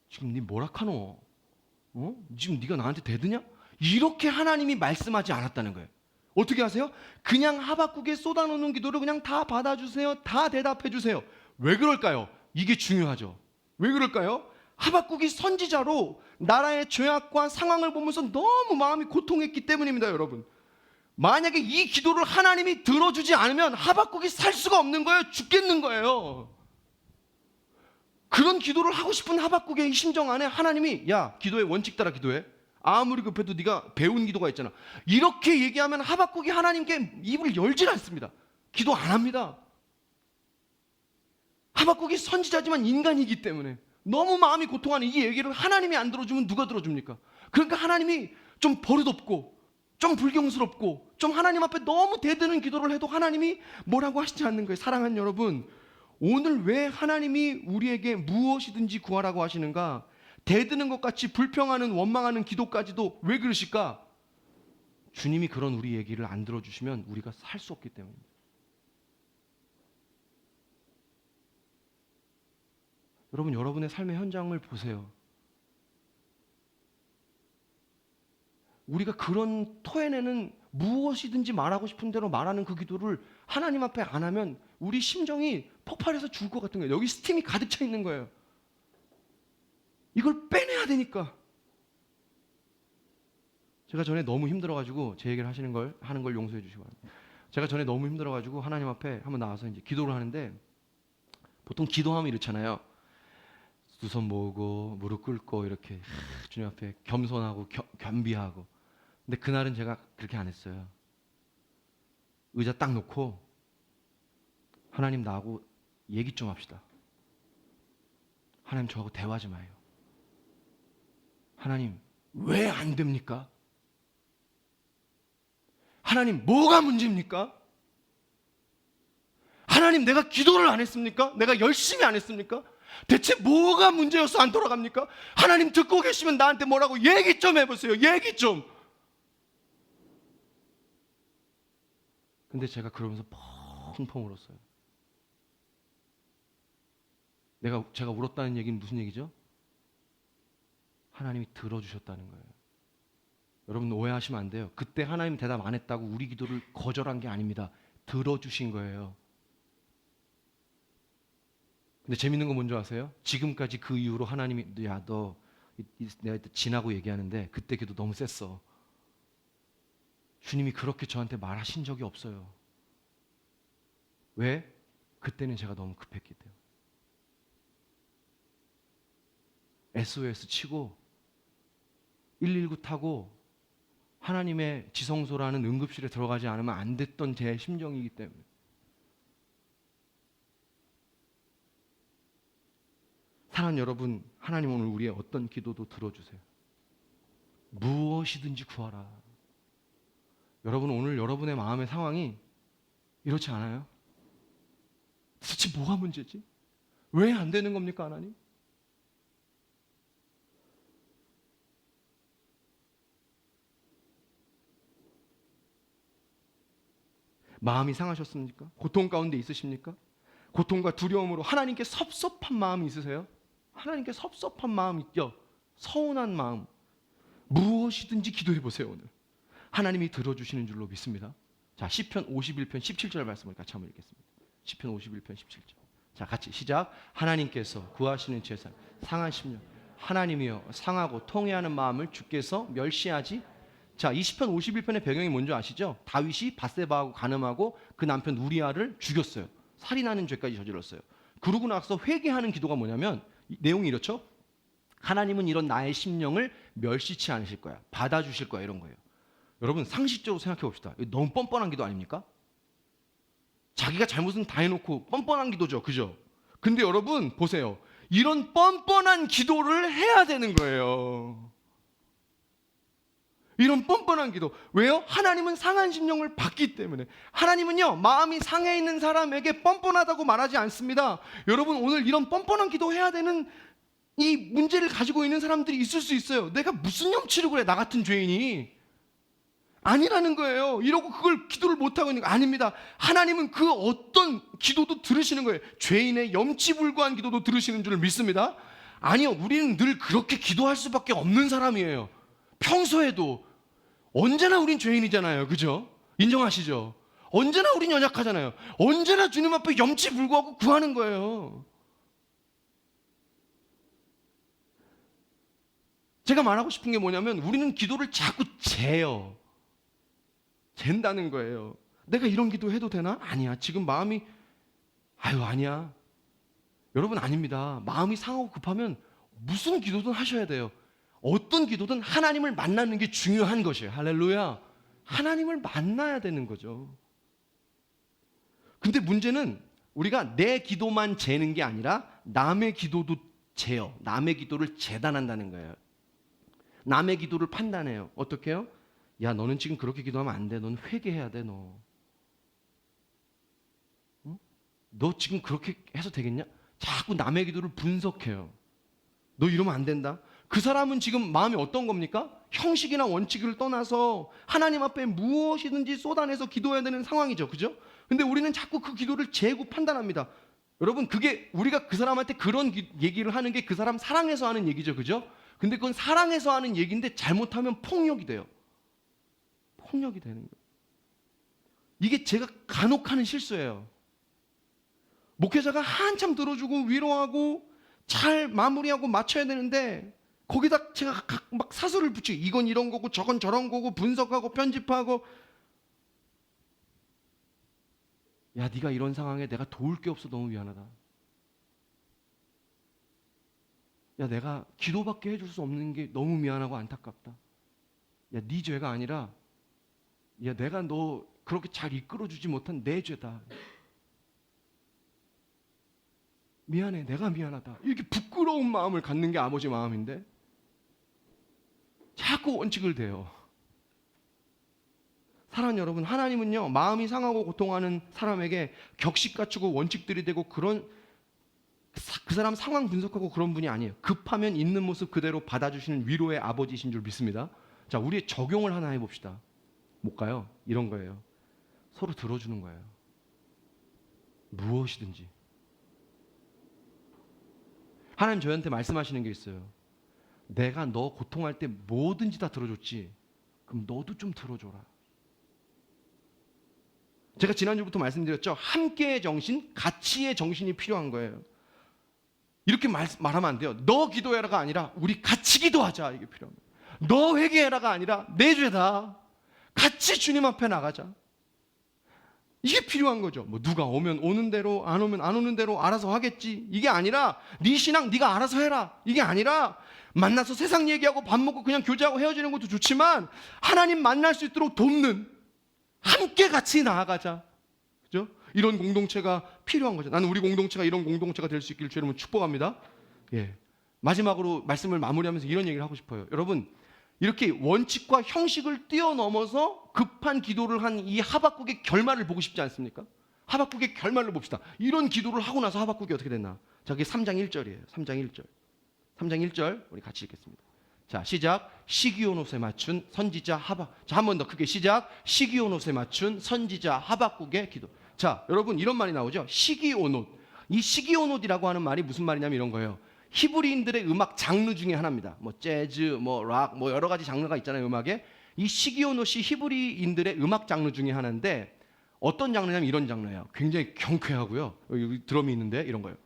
지금 네 뭐라카노? 지금 네가 나한테 대드냐? 이렇게 하나님이 말씀하지 않았다는 거예요. 어떻게 하세요? 그냥 하박국에 쏟아놓는 기도를 그냥 다 받아주세요. 다 대답해주세요. 왜 그럴까요? 이게 중요하죠. 왜 그럴까요? 하박국이 선지자로 나라의 죄악과 상황을 보면서 너무 마음이 고통했기 때문입니다, 여러분. 만약에 이 기도를 하나님이 들어주지 않으면 하박국이 살 수가 없는 거예요. 죽겠는 거예요. 그런 기도를 하고 싶은 하박국의 심정 안에 하나님이, 야, 기도의 원칙 따라 기도해. 아무리 급해도 네가 배운 기도가 있잖아. 이렇게 얘기하면 하박국이 하나님께 입을 열질 않습니다. 기도 안 합니다. 하박국이 선지자지만 인간이기 때문에 너무 마음이 고통하는 이 얘기를 하나님이 안 들어주면 누가 들어줍니까? 그러니까 하나님이 좀 버릇없고 좀 불경스럽고 좀 하나님 앞에 너무 대드는 기도를 해도 하나님이 뭐라고 하시지 않는 거예요. 사랑하는 여러분, 오늘 왜 하나님이 우리에게 무엇이든지 구하라고 하시는가? 대드는 것 같이 불평하는 원망하는 기도까지도 왜 그러실까? 주님이 그런 우리 얘기를 안 들어주시면 우리가 살 수 없기 때문입니다. 여러분, 여러분의 삶의 현장을 보세요. 우리가 그런 토해내는 무엇이든지 말하고 싶은 대로 말하는 그 기도를 하나님 앞에 안 하면 우리 심정이 폭발해서 죽을 것 같은 거예요. 여기 스팀이 가득 차 있는 거예요. 이걸 빼내야 되니까. 제가 전에 너무 힘들어가지고 제 얘기를 하는 걸 용서해 주시기 바랍니다. 제가 전에 너무 힘들어가지고 하나님 앞에 한번 나와서 이제 기도를 하는데, 보통 기도하면 이렇잖아요. 두 손 모으고 무릎 꿇고 이렇게 주님 앞에 겸손하고 겸비하고. 근데 그날은 제가 그렇게 안 했어요. 의자 딱 놓고 하나님, 나하고 얘기 좀 합시다. 하나님, 저하고 대화 좀 해요. 하나님, 왜 안 됩니까? 하나님, 뭐가 문제입니까? 하나님, 내가 기도를 안 했습니까? 내가 열심히 안 했습니까? 대체 뭐가 문제여서 안 돌아갑니까? 하나님, 듣고 계시면 나한테 뭐라고 얘기 좀 해보세요. 얘기 좀. 근데 제가 그러면서 펑펑 울었어요. 제가 울었다는 얘기는 무슨 얘기죠? 하나님이 들어주셨다는 거예요. 여러분, 오해하시면 안 돼요. 그때 하나님 대답 안 했다고 우리 기도를 거절한 게 아닙니다. 들어주신 거예요. 근데 재밌는 건 뭔지 아세요? 지금까지 그 이후로 하나님이, 야, 너 내가 지나고 얘기하는데 그때 기도 너무 셌어. 주님이 그렇게 저한테 말하신 적이 없어요. 왜? 그때는 제가 너무 급했기 때문에. SOS 치고 119 타고 하나님의 지성소라는 응급실에 들어가지 않으면 안 됐던 제 심정이기 때문에. 사랑하는 여러분, 하나님 오늘 우리의 어떤 기도도 들어주세요. 무엇이든지 구하라. 여러분, 오늘 여러분의 마음의 상황이 이렇지 않아요? 도대체 뭐가 문제지? 왜 안 되는 겁니까, 하나님? 마음이 상하셨습니까? 고통 가운데 있으십니까? 고통과 두려움으로 하나님께 섭섭한 마음이 있으세요? 하나님께 섭섭한 마음 있죠? 서운한 마음. 무엇이든지 기도해 보세요. 오늘 하나님이 들어주시는 줄로 믿습니다. 자, 시편 51편 17절 말씀을 같이 한번 읽겠습니다. 시편 51편 17절. 자, 같이 시작. 하나님께서 구하시는 제사 상한 심령, 하나님이여 상하고 통회하는 마음을 주께서 멸시하지. 자, 이 시편 51편의 배경이 뭔지 아시죠? 다윗이 밧세바하고 간음하고 그 남편 우리아를 죽였어요. 살인하는 죄까지 저질렀어요. 그러고 나서 회개하는 기도가 뭐냐면 내용이 이렇죠. 하나님은 이런 나의 심령을 멸시치 않으실 거야. 받아주실 거야. 이런 거예요. 여러분 상식적으로 생각해 봅시다. 너무 뻔뻔한 기도 아닙니까? 자기가 잘못은 다 해놓고 뻔뻔한 기도죠. 그죠? 근데 여러분 보세요. 이런 뻔뻔한 기도를 해야 되는 거예요. 이런 뻔뻔한 기도. 왜요? 하나님은 상한 심령을 받기 때문에. 하나님은요, 마음이 상해 있는 사람에게 뻔뻔하다고 말하지 않습니다. 여러분 오늘 이런 뻔뻔한 기도 해야 되는 이 문제를 가지고 있는 사람들이 있을 수 있어요. 내가 무슨 염치를 그래, 나 같은 죄인이. 아니라는 거예요. 이러고 그걸 기도를 못하고 있는 거 아닙니다. 하나님은 그 어떤 기도도 들으시는 거예요. 죄인의 염치불구한 기도도 들으시는 줄 믿습니다. 아니요, 우리는 늘 그렇게 기도할 수밖에 없는 사람이에요. 평소에도 언제나 우린 죄인이잖아요. 그죠? 인정하시죠? 언제나 우린 연약하잖아요. 언제나 주님 앞에 염치불구하고 구하는 거예요. 제가 말하고 싶은 게 뭐냐면 우리는 기도를 자꾸 재요. 잰다는 거예요. 내가 이런 기도 해도 되나? 아니야. 지금 마음이 아니야. 여러분 아닙니다. 마음이 상하고 급하면 무슨 기도든 하셔야 돼요. 어떤 기도든 하나님을 만나는 게 중요한 것이에요. 할렐루야. 하나님을 만나야 되는 거죠. 근데 문제는 우리가 내 기도만 재는 게 아니라 남의 기도도 재요. 남의 기도를 재단한다는 거예요. 남의 기도를 판단해요. 어떻게 해요? 야, 너는 지금 그렇게 기도하면 안 돼. 너는 회개해야 돼, 너. 응? 너 지금 그렇게 해서 되겠냐? 자꾸 남의 기도를 분석해요. 너 이러면 안 된다. 그 사람은 지금 마음이 어떤 겁니까? 형식이나 원칙을 떠나서 하나님 앞에 무엇이든지 쏟아내서 기도해야 되는 상황이죠. 그죠? 근데 우리는 자꾸 그 기도를 재고 판단합니다. 여러분, 그게 우리가 그 사람한테 그런 얘기를 하는 게 그 사람 사랑해서 하는 얘기죠. 그죠? 근데 그건 사랑해서 하는 얘기인데 잘못하면 폭력이 돼요. 폭력이 되는 거예요. 이게 제가 간혹 하는 실수예요. 목회자가 한참 들어주고 위로하고 잘 마무리하고 맞춰야 되는데 거기다 제가 막 사설을 붙이고 이건 이런 거고 저건 저런 거고 분석하고 편집하고 야, 네가 이런 상황에 내가 도울 게 없어. 너무 미안하다. 야, 내가 기도밖에 해줄 수 없는 게 너무 미안하고 안타깝다. 야, 네 죄가 아니라 야, 내가 너 그렇게 잘 이끌어주지 못한 내 죄다. 미안해, 내가 미안하다. 이렇게 부끄러운 마음을 갖는 게 아버지 마음인데 자꾸 원칙을 대요. 사랑하는 여러분, 하나님은요, 마음이 상하고 고통하는 사람에게 격식 갖추고 원칙들이 되고 그런 그 사람 상황 분석하고 그런 분이 아니에요. 급하면 있는 모습 그대로 받아주시는 위로의 아버지이신 줄 믿습니다. 자, 우리 적용을 하나 해봅시다. 뭘까요? 이런 거예요. 서로 들어주는 거예요. 무엇이든지. 하나님 저희한테 말씀하시는 게 있어요. 내가 너 고통할 때 뭐든지 다 들어줬지. 그럼 너도 좀 들어줘라. 제가 지난주부터 말씀드렸죠. 함께의 정신, 가치의 정신이 필요한 거예요. 이렇게 말하면 안 돼요. 너 기도해라가 아니라 우리 같이 기도하자. 이게 필요한 거예요. 너 회개해라가 아니라 내 죄다. 같이 주님 앞에 나가자. 이게 필요한 거죠. 뭐 누가 오면 오는 대로, 안 오면 안 오는 대로 알아서 하겠지. 이게 아니라 네 신앙 네가 알아서 해라. 이게 아니라 만나서 세상 얘기하고 밥 먹고 그냥 교제하고 헤어지는 것도 좋지만 하나님 만날 수 있도록 돕는, 함께 같이 나아가자. 그죠? 이런 공동체가 필요한 거죠. 나는 우리 공동체가 이런 공동체가 될 수 있기를 주님을 축복합니다. 예. 마지막으로 말씀을 마무리하면서 이런 얘기를 하고 싶어요. 여러분, 이렇게 원칙과 형식을 뛰어넘어서 급한 기도를 한 이 하박국의 결말을 보고 싶지 않습니까? 하박국의 결말을 봅시다. 이런 기도를 하고 나서 하박국이 어떻게 됐나? 자, 그게 3장 1절이에요. 3장 1절. 3장 1절 우리 같이 읽겠습니다. 자, 시작. 시기온옷에 맞춘 선지자 하박. 자, 한 번 더 크게 시작. 시기온옷에 맞춘 선지자 하박국의 기도. 자, 여러분 이런 말이 나오죠. 시기온옷. 이 시기온옷이라고 하는 말이 무슨 말이냐면 이런 거예요. 히브리인들의 음악 장르 중에 하나입니다. 뭐 재즈, 뭐 락, 뭐 여러 가지 장르가 있잖아요, 음악에. 이 시기온옷이 히브리인들의 음악 장르 중에 하나인데 어떤 장르냐면 이런 장르예요. 굉장히 경쾌하고요. 여기 드럼이 있는데 이런 거예요.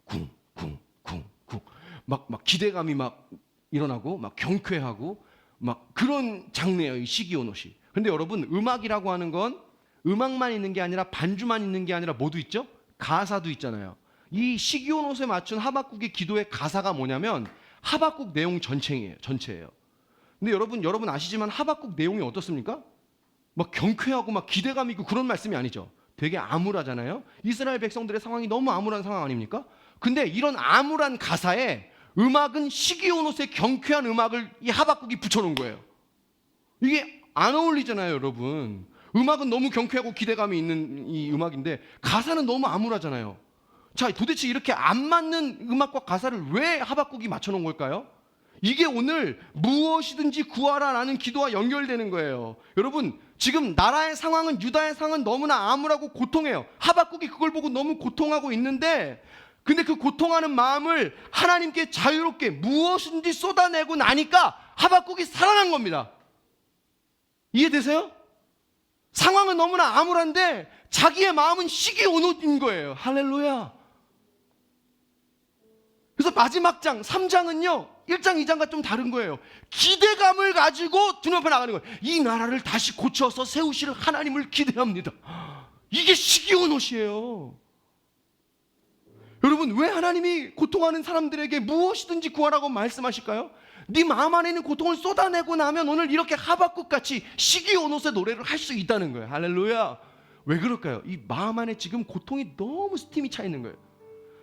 쿵쿵쿵쿵. 막 기대감이 막 일어나고 막 경쾌하고 막 그런 장르예요, 이 시기온옷이. 근데 여러분, 음악이라고 하는 건 음악만 있는 게 아니라 반주만 있는 게 아니라 뭐도 있죠? 가사도 있잖아요. 이 시기온옷에 맞춘 하박국의 기도의 가사가 뭐냐면 하박국 내용 전체예요. 근데 여러분 아시지만 하박국 내용이 어떻습니까? 막 경쾌하고 막 기대감 있고 그런 말씀이 아니죠. 되게 암울하잖아요. 이스라엘 백성들의 상황이 너무 암울한 상황 아닙니까? 근데 이런 암울한 가사에 음악은 시기온옷의 경쾌한 음악을 이 하박국이 붙여놓은 거예요. 이게 안 어울리잖아요, 여러분. 음악은 너무 경쾌하고 기대감이 있는 이 음악인데 가사는 너무 암울하잖아요. 자, 도대체 이렇게 안 맞는 음악과 가사를 왜 하박국이 맞춰놓은 걸까요? 이게 오늘 무엇이든지 구하라라는 기도와 연결되는 거예요. 여러분, 지금 나라의 상황은, 유다의 상황은 너무나 암울하고 고통해요. 하박국이 그걸 보고 너무 고통하고 있는데, 근데 그 고통하는 마음을 하나님께 자유롭게 무엇인지 쏟아내고 나니까 하박국이 살아난 겁니다. 이해되세요? 상황은 너무나 암울한데 자기의 마음은 시기온옷인 거예요. 할렐루야. 그래서 마지막 장 3장은요 1장 2장과 좀 다른 거예요. 기대감을 가지고 주님 앞에 나가는 거예요. 이 나라를 다시 고쳐서 세우실 하나님을 기대합니다. 이게 시기온옷이에요. 여러분, 왜 하나님이 고통하는 사람들에게 무엇이든지 구하라고 말씀하실까요? 네 마음 안에 있는 고통을 쏟아내고 나면 오늘 이렇게 하박국같이 시기온옷의 노래를 할 수 있다는 거예요. 할렐루야. 왜 그럴까요? 이 마음 안에 지금 고통이 너무 스팀이 차 있는 거예요.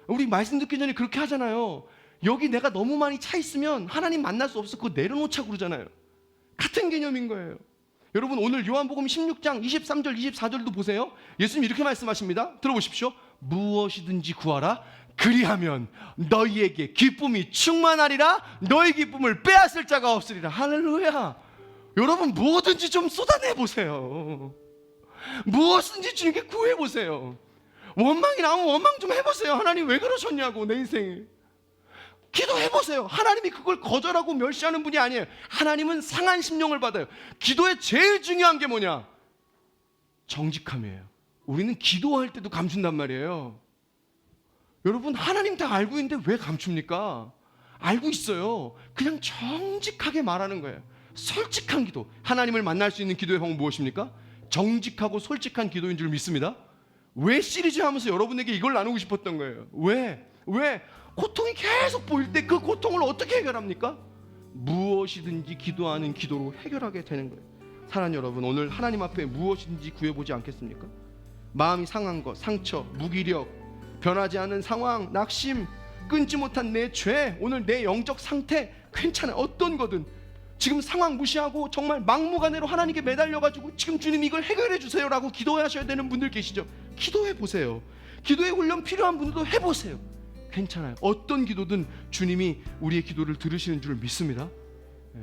우리 말씀 듣기 전에 그렇게 하잖아요. 여기 내가 너무 많이 차 있으면 하나님 만날 수 없어. 그거 내려놓자고 그러잖아요. 같은 개념인 거예요. 여러분, 오늘 요한복음 16장 23절 24절도 보세요. 예수님 이렇게 말씀하십니다. 들어보십시오. 무엇이든지 구하라. 그리하면 너희에게 기쁨이 충만하리라. 너희 기쁨을 빼앗을 자가 없으리라. 할렐루야. 여러분, 뭐든지 좀 쏟아내보세요. 무엇든지 주님께 구해보세요. 원망이 나오면 원망 좀 해보세요. 하나님 왜 그러셨냐고, 내 인생에. 기도해보세요. 하나님이 그걸 거절하고 멸시하는 분이 아니에요. 하나님은 상한 심령을 받아요. 기도의 제일 중요한 게 뭐냐? 정직함이에요. 우리는 기도할 때도 감춘단 말이에요. 여러분, 하나님 다 알고 있는데 왜 감춥니까? 알고 있어요. 그냥 정직하게 말하는 거예요. 솔직한 기도. 하나님을 만날 수 있는 기도의 방법은 무엇입니까? 정직하고 솔직한 기도인 줄 믿습니다. 왜 시리즈 하면서 여러분에게 이걸 나누고 싶었던 거예요. 왜? 고통이 계속 보일 때 그 고통을 어떻게 해결합니까? 무엇이든지 기도하는 기도로 해결하게 되는 거예요. 사랑하는 여러분, 오늘 하나님 앞에 무엇이든지 구해보지 않겠습니까? 마음이 상한 것, 상처, 무기력, 변하지 않은 상황, 낙심, 끊지 못한 내 죄, 오늘 내 영적 상태, 괜찮아요. 어떤 거든 지금 상황 무시하고 정말 막무가내로 하나님께 매달려가지고 지금 주님 이걸 해결해 주세요라고 기도하셔야 되는 분들 계시죠? 기도해 보세요. 기도의 훈련 필요한 분들도 해보세요. 괜찮아요. 어떤 기도든 주님이 우리의 기도를 들으시는 줄 믿습니다. 예.